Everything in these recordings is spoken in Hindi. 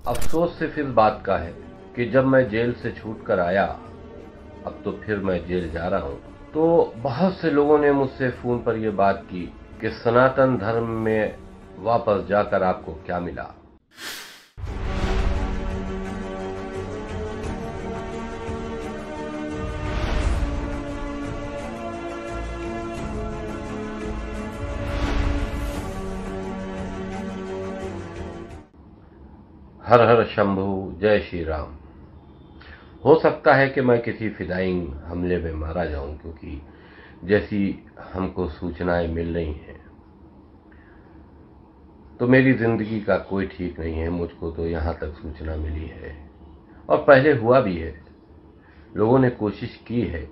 अफसोस सिर्फ इस बात का है कि जब मैं जेल से छूट कर आया, अब तो फिर मैं जेल जा रहा हूँ। तो बहुत से लोगों ने मुझसे फोन पर यह बात की कि सनातन धर्म में वापस जाकर आपको क्या मिला। हर हर शंभू, जय श्री राम। हो सकता है कि मैं किसी फिदाइंग हमले में मारा जाऊं, क्योंकि जैसी हमको सूचनाएं मिल रही हैं तो मेरी जिंदगी का कोई ठीक नहीं है। मुझको तो यहाँ तक सूचना मिली है और पहले हुआ भी है। लोगों ने कोशिश की है।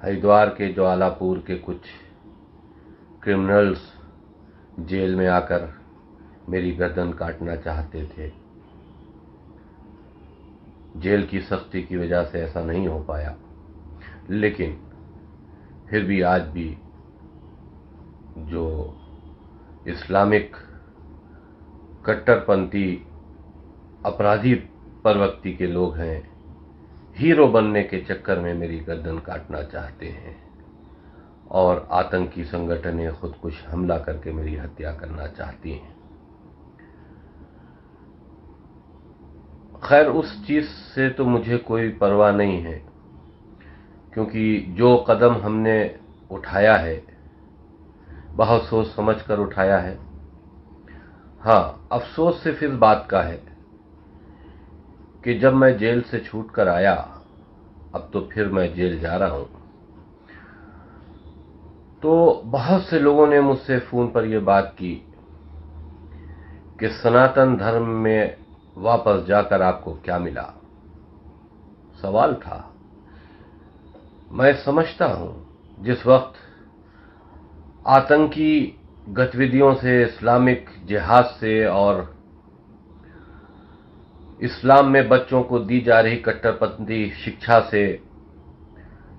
हरिद्वार के ज्वालापुर के कुछ क्रिमिनल्स जेल में आकर मेरी गर्दन काटना चाहते थे। जेल की सख्ती की वजह से ऐसा नहीं हो पाया, लेकिन फिर भी आज भी जो इस्लामिक कट्टरपंथी अपराधी प्रवृत्ति के लोग हैं, हीरो बनने के चक्कर में मेरी गर्दन काटना चाहते हैं और आतंकी संगठनें खुदकुश हमला करके मेरी हत्या करना चाहती हैं। खैर, उस चीज से तो मुझे कोई परवाह नहीं है, क्योंकि जो कदम हमने उठाया है बहुत सोच समझ कर उठाया है। हाँ, अफसोस सिर्फ इस बात का है कि जब मैं जेल से छूट कर आया, अब तो फिर मैं जेल जा रहा हूं। तो बहुत से लोगों ने मुझसे फोन पर यह बात की कि सनातन धर्म में वापस जाकर आपको क्या मिला। सवाल था। मैं समझता हूं, जिस वक्त आतंकी गतिविधियों से, इस्लामिक जिहाद से और इस्लाम में बच्चों को दी जा रही कट्टरपंथी शिक्षा से,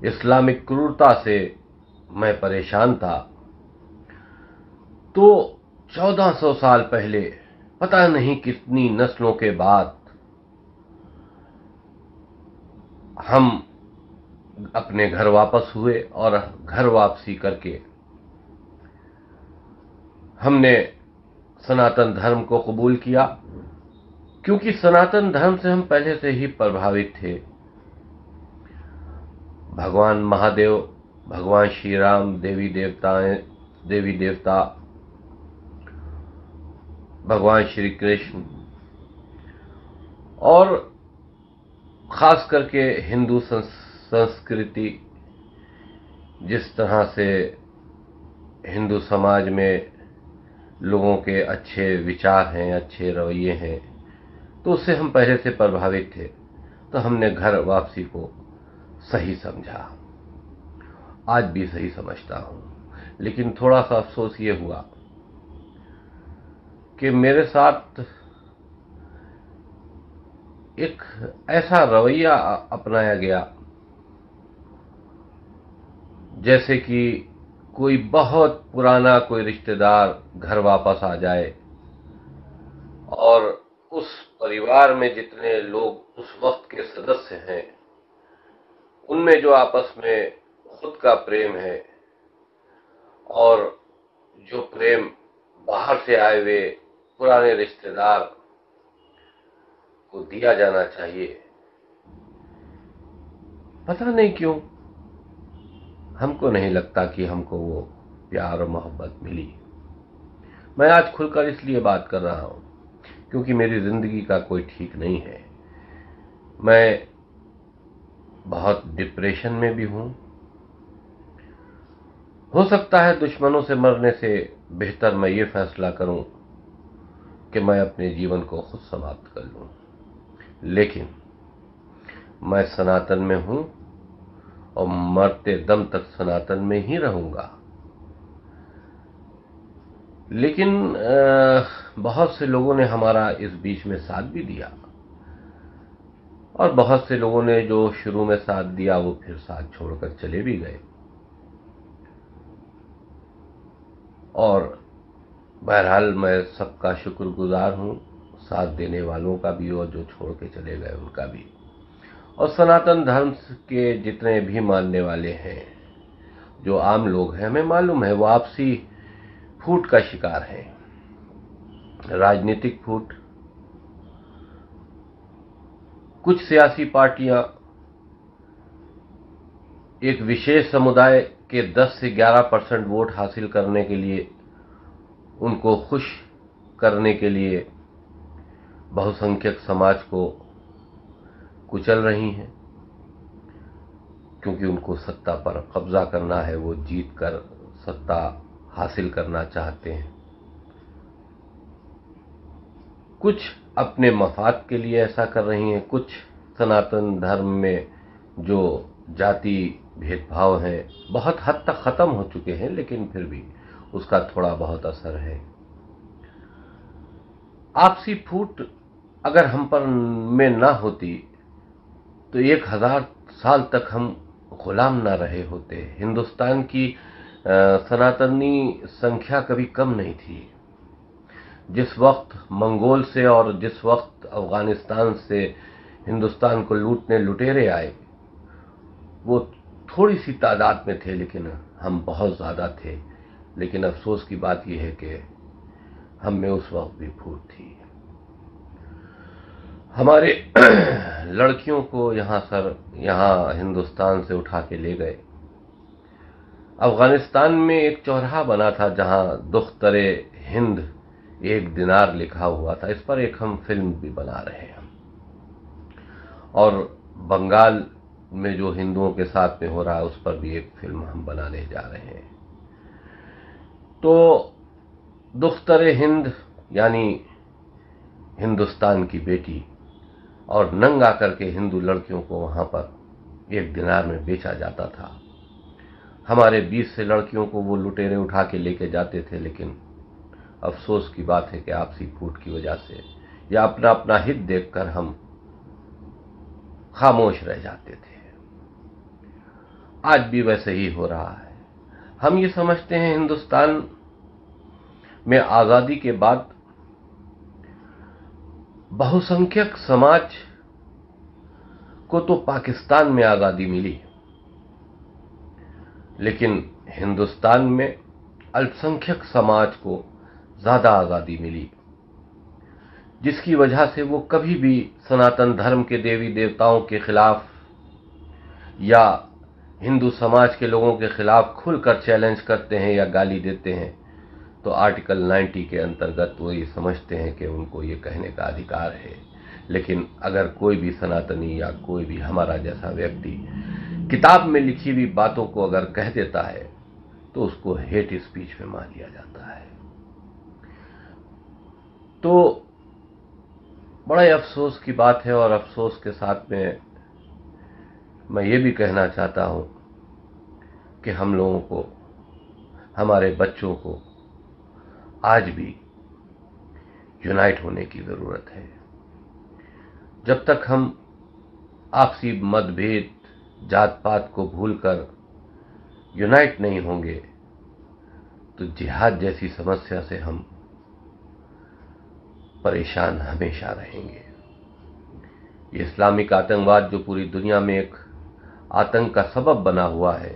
इस्लामिक क्रूरता से मैं परेशान था, तो 1400 साल पहले पता नहीं कितनी नस्लों के बाद हम अपने घर वापस हुए और घर वापसी करके हमने सनातन धर्म को कबूल किया, क्योंकि सनातन धर्म से हम पहले से ही प्रभावित थे। भगवान महादेव, भगवान श्री राम, देवी देवता, भगवान श्री कृष्ण और खास करके हिंदू संस्कृति, जिस तरह से हिंदू समाज में लोगों के अच्छे विचार हैं, अच्छे रवैये हैं, तो उससे हम पहले से प्रभावित थे। तो हमने घर वापसी को सही समझा, आज भी सही समझता हूं। लेकिन थोड़ा सा अफसोस ये हुआ कि मेरे साथ एक ऐसा रवैया अपनाया गया जैसे कि कोई बहुत पुराना कोई रिश्तेदार घर वापस आ जाए और उस परिवार में जितने लोग उस वक्त के सदस्य हैं, उनमें जो आपस में खुद का प्रेम है और जो प्रेम बाहर से आए हुए पुराने रिश्तेदार को दिया जाना चाहिए, पता नहीं क्यों हमको नहीं लगता कि हमको वो प्यार और मोहब्बत मिली। मैं आज खुलकर इसलिए बात कर रहा हूं क्योंकि मेरी जिंदगी का कोई ठीक नहीं है। मैं बहुत डिप्रेशन में भी हूं। हो सकता है दुश्मनों से मरने से बेहतर मैं ये फैसला करूं कि मैं अपने जीवन को खुद समाप्त कर लूं, लेकिन मैं सनातन में हूं और मरते दम तक सनातन में ही रहूंगा। लेकिन बहुत से लोगों ने हमारा इस बीच में साथ भी दिया और बहुत से लोगों ने जो शुरू में साथ दिया वो फिर साथ छोड़कर चले भी गए। और बहरहाल मैं सबका शुक्रगुजार हूं, साथ देने वालों का भी और जो छोड़ के चले गए उनका भी, और सनातन धर्म के जितने भी मानने वाले हैं, जो आम लोग हैं, हमें मालूम है वो आपसी फूट का शिकार हैं। राजनीतिक फूट, कुछ सियासी पार्टियां एक विशेष समुदाय के 10 से 11% वोट हासिल करने के लिए, उनको खुश करने के लिए बहुसंख्यक समाज को कुचल रही हैं, क्योंकि उनको सत्ता पर कब्जा करना है, वो जीत कर सत्ता हासिल करना चाहते हैं। कुछ अपने मफाद के लिए ऐसा कर रही हैं, कुछ सनातन धर्म में जो जाति भेदभाव है बहुत हद तक खत्म हो चुके हैं, लेकिन फिर भी उसका थोड़ा बहुत असर है। आपसी फूट अगर हम पर में ना होती तो 1000 साल तक हम गुलाम ना रहे होते। हिंदुस्तान की सनातनी संख्या कभी कम नहीं थी। जिस वक्त मंगोल से और जिस वक्त अफगानिस्तान से हिंदुस्तान को लूटने लुटेरे आए, वो थोड़ी सी तादाद में थे, लेकिन हम बहुत ज्यादा थे। लेकिन अफसोस की बात यह है कि हम में उस वक्त भी फूट थी। हमारे लड़कियों को यहाँ हिंदुस्तान से उठा के ले गए। अफगानिस्तान में एक चौराहा बना था जहां दुख्तरे हिंद 1 दिनार लिखा हुआ था। इस पर एक हम फिल्म भी बना रहे हैं, और बंगाल में जो हिंदुओं के साथ में हो रहा है उस पर भी एक फिल्म हम बनाने जा रहे हैं। तो दुख्तरे हिंद यानी हिंदुस्तान की बेटी, और नंगा करके हिंदू लड़कियों को वहां पर 1 दिनार में बेचा जाता था। हमारे 20 से लड़कियों को वो लुटेरे उठा के लेके जाते थे, लेकिन अफसोस की बात है कि आपसी फूट की वजह से या अपना अपना हित देखकर हम खामोश रह जाते थे। आज भी वैसे ही हो रहा है। हम ये समझते हैं हिंदुस्तान में आजादी के बाद बहुसंख्यक समाज को तो पाकिस्तान में आजादी मिली, लेकिन हिंदुस्तान में अल्पसंख्यक समाज को ज्यादा आजादी मिली, जिसकी वजह से वो कभी भी सनातन धर्म के देवी देवताओं के खिलाफ या हिंदू समाज के लोगों के खिलाफ खुलकर चैलेंज करते हैं या गाली देते हैं, तो आर्टिकल 90 के अंतर्गत वो ये समझते हैं कि उनको ये कहने का अधिकार है। लेकिन अगर कोई भी सनातनी या कोई भी हमारा जैसा व्यक्ति किताब में लिखी हुई बातों को अगर कह देता है तो उसको हेट स्पीच में मान लिया जाता है। तो बड़ा अफसोस की बात है, और अफसोस के साथ में मैं ये भी कहना चाहता हूं कि हम लोगों को, हमारे बच्चों को आज भी यूनाइट होने की जरूरत है। जब तक हम आपसी मतभेद, जात पात को भूलकर यूनाइट नहीं होंगे, तो जिहाद जैसी समस्या से हम परेशान हमेशा रहेंगे। ये इस्लामिक आतंकवाद जो पूरी दुनिया में एक आतंक का सबब बना हुआ है,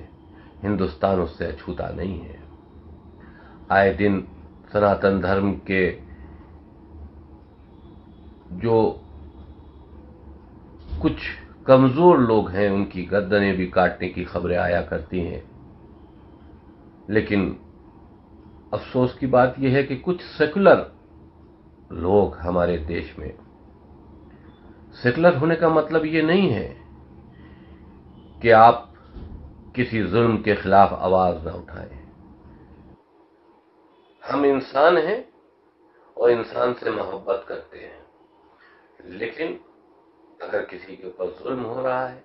हिंदुस्तान उससे अछूता नहीं है। आए दिन सनातन धर्म के जो कुछ कमजोर लोग हैं उनकी गर्दनें भी काटने की खबरें आया करती हैं। लेकिन अफसोस की बात यह है कि कुछ सेकुलर लोग हमारे देश में, सेकुलर होने का मतलब ये नहीं है कि आप किसी जुल्म के खिलाफ आवाज ना उठाएं। हम इंसान हैं और इंसान से मोहब्बत करते हैं, लेकिन अगर किसी के ऊपर जुल्म हो रहा है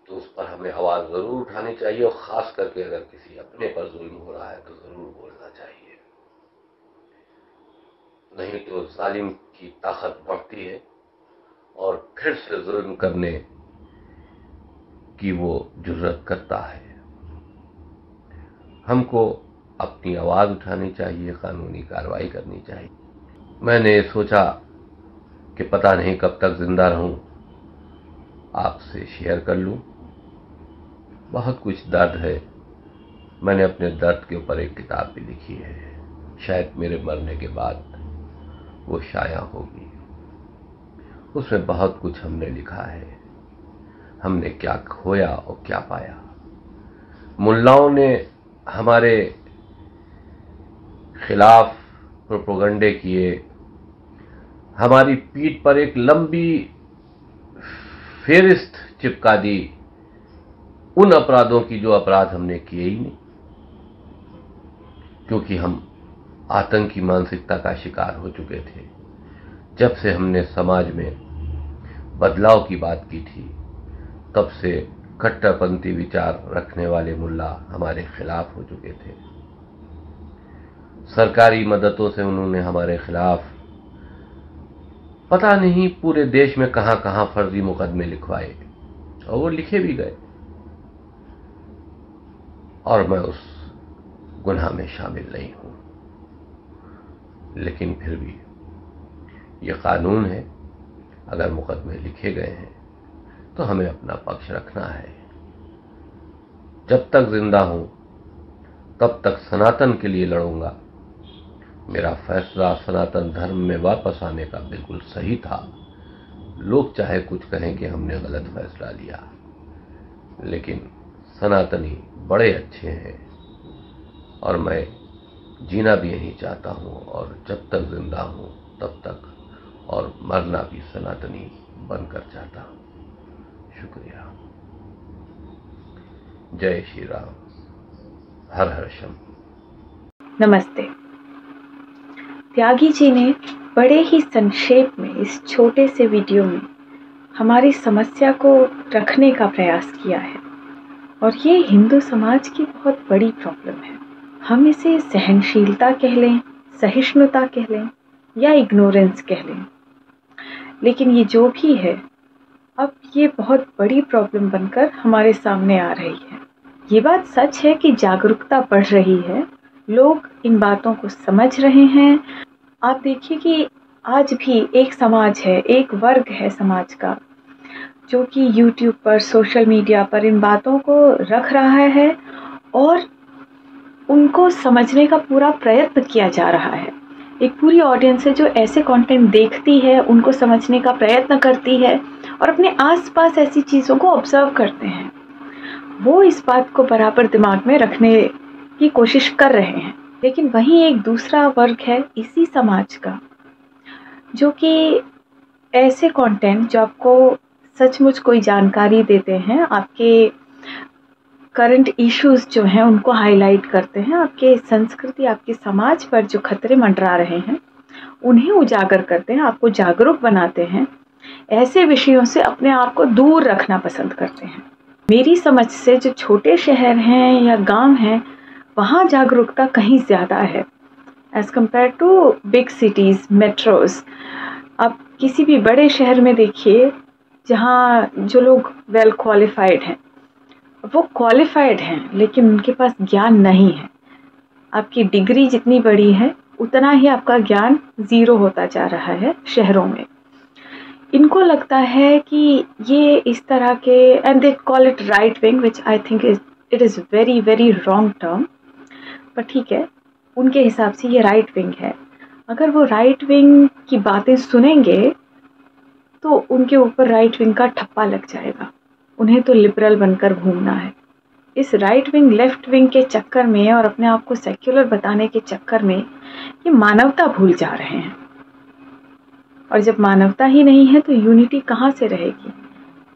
तो उस पर हमें आवाज जरूर उठानी चाहिए, और खास करके अगर किसी अपने पर जुल्म हो रहा है तो जरूर बोलना चाहिए। नहीं तो जालिम की ताकत बढ़ती है और फिर से जुल्म करने की वो जुर्रत करता है। हमको अपनी आवाज उठानी चाहिए, कानूनी कार्रवाई करनी चाहिए। मैंने सोचा कि पता नहीं कब तक जिंदा रहूं, आपसे शेयर कर लूं। बहुत कुछ दर्द है। मैंने अपने दर्द के ऊपर एक किताब भी लिखी है, शायद मेरे मरने के बाद वो शाया होगी। उसमें बहुत कुछ हमने लिखा है, हमने क्या खोया और क्या पाया। मुल्लाओं ने हमारे खिलाफ प्रोपेगेंडे किए, हमारी पीठ पर एक लंबी फेरिस्त चिपका दी उन अपराधों की जो अपराध हमने किए ही नहीं, क्योंकि हम आतंकी मानसिकता का शिकार हो चुके थे। जब से हमने समाज में बदलाव की बात की थी, तब से कट्टरपंथी विचार रखने वाले मुल्ला हमारे खिलाफ हो चुके थे। सरकारी मददों से उन्होंने हमारे खिलाफ पता नहीं पूरे देश में कहां कहां फर्जी मुकदमे लिखवाए, और वो लिखे भी गए, और मैं उस गुनाह में शामिल नहीं हूं। लेकिन फिर भी ये कानून है, अगर मुकदमे लिखे गए हैं तो हमें अपना पक्ष रखना है। जब तक जिंदा हूं तब तक सनातन के लिए लड़ूंगा। मेरा फैसला सनातन धर्म में वापस आने का बिल्कुल सही था। लोग चाहे कुछ कहें कि हमने गलत फैसला लिया, लेकिन सनातनी बड़े अच्छे हैं और मैं जीना भी यही चाहता हूं, और जब तक जिंदा हूं तब तक, और मरना भी सनातनी बनकर चाहता हूं। शुक्रिया। जय श्री राम। हर हर शंभू। नमस्ते। त्यागी जी ने बड़े ही संक्षेप में इस छोटे से वीडियो में हमारी समस्या को रखने का प्रयास किया है, और ये हिंदू समाज की बहुत बड़ी प्रॉब्लम है। हम इसे सहनशीलता कह लें, सहिष्णुता कह लें, या इग्नोरेंस कह लें, लेकिन ये जो भी है, अब ये बहुत बड़ी प्रॉब्लम बनकर हमारे सामने आ रही है। ये बात सच है कि जागरूकता बढ़ रही है, लोग इन बातों को समझ रहे हैं। आप देखिए कि आज भी एक समाज है, एक वर्ग है समाज का, जो कि YouTube पर, सोशल मीडिया पर इन बातों को रख रहा है और उनको समझने का पूरा प्रयत्न किया जा रहा है। एक पूरी ऑडियंस है जो ऐसे कंटेंट देखती है, उनको समझने का प्रयत्न करती है और अपने आसपास ऐसी चीज़ों को ऑब्जर्व करते हैं। वो इस बात को बराबर दिमाग में रखने की कोशिश कर रहे हैं। लेकिन वहीं एक दूसरा वर्ग है इसी समाज का, जो कि ऐसे कंटेंट जो आपको सचमुच कोई जानकारी देते हैं, आपके करंट इश्यूज जो हैं उनको हाईलाइट करते हैं, आपके संस्कृति, आपके समाज पर जो खतरे मंडरा रहे हैं उन्हें उजागर करते हैं, आपको जागरूक बनाते हैं। ऐसे विषयों से अपने आप को दूर रखना पसंद करते हैं। मेरी समझ से जो छोटे शहर हैं या गांव हैं, वहाँ जागरूकता कहीं ज़्यादा है as compare to big cities, metros. अब किसी भी बड़े शहर में देखिए, जहाँ जो लोग वेल क्वालिफाइड हैं, वो क्वालिफाइड हैं लेकिन उनके पास ज्ञान नहीं है। आपकी डिग्री जितनी बड़ी है उतना ही आपका ज्ञान ज़ीरो होता जा रहा है शहरों में। इनको लगता है कि ये इस तरह के, and they call it right wing, which I think it is very very wrong term, पर ठीक है, उनके हिसाब से ये राइट विंग है। अगर वो राइट विंग की बातें सुनेंगे तो उनके ऊपर राइट विंग का ठप्पा लग जाएगा। उन्हें तो लिबरल बनकर घूमना है। इस राइट विंग लेफ्ट विंग के चक्कर में और अपने आप को सेक्युलर बताने के चक्कर में ये मानवता भूल जा रहे हैं, और जब मानवता ही नहीं है तो यूनिटी कहाँ से रहेगी?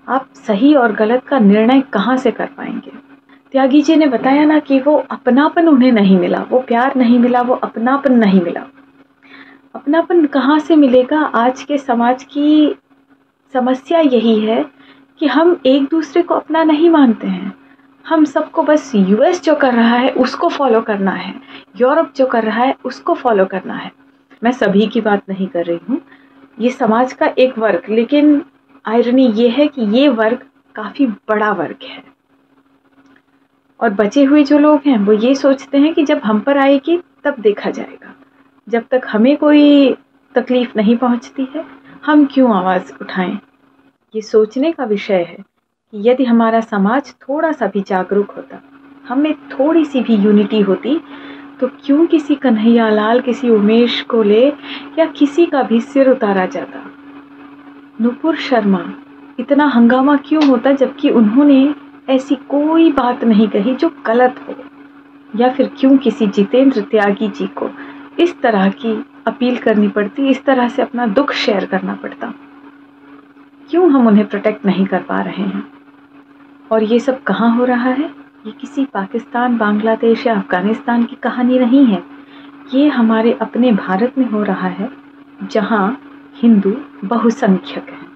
आप सही और गलत का निर्णय कहाँ से कर पाएंगे? त्यागी जी ने बताया ना कि वो अपनापन उन्हें नहीं मिला, वो प्यार नहीं मिला, वो अपनापन नहीं मिला। अपनापन कहाँ से मिलेगा? आज के समाज की समस्या यही है कि हम एक दूसरे को अपना नहीं मानते हैं। हम सबको बस यूएस जो कर रहा है उसको फॉलो करना है, यूरोप जो कर रहा है उसको फॉलो करना है। मैं सभी की बात नहीं कर रही हूँ, ये समाज का एक वर्ग, लेकिन आयरनी ये है कि ये वर्ग काफ़ी बड़ा वर्ग है। और बचे हुए जो लोग हैं वो ये सोचते हैं कि जब हम पर आएगी तब देखा जाएगा। जब तक हमें कोई तकलीफ नहीं पहुंचती है, हम क्यों आवाज़ उठाएं? ये सोचने का विषय है कि यदि हमारा समाज थोड़ा सा भी जागरूक होता, हम में थोड़ी सी भी यूनिटी होती, तो क्यों किसी कन्हैया लाल, किसी उमेश को ले या किसी का भी सिर उतारा जाता? नुपुर शर्मा, इतना हंगामा क्यों होता जबकि उन्होंने ऐसी कोई बात नहीं कही जो गलत हो? या फिर क्यों किसी जितेंद्र त्यागी जी को इस तरह की अपील करनी पड़ती, इस तरह से अपना दुख शेयर करना पड़ता? क्यों हम उन्हें प्रोटेक्ट नहीं कर पा रहे हैं? और ये सब कहाँ हो रहा है? ये किसी पाकिस्तान, बांग्लादेश या अफगानिस्तान की कहानी नहीं है। ये हमारे अपने भारत में हो रहा है, जहाँ हिंदू बहुसंख्यक हैं।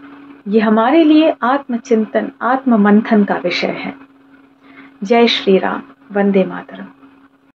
ये हमारे लिए आत्मचिंतन, आत्ममंथन का विषय है। जय श्री राम, वंदे मातरम।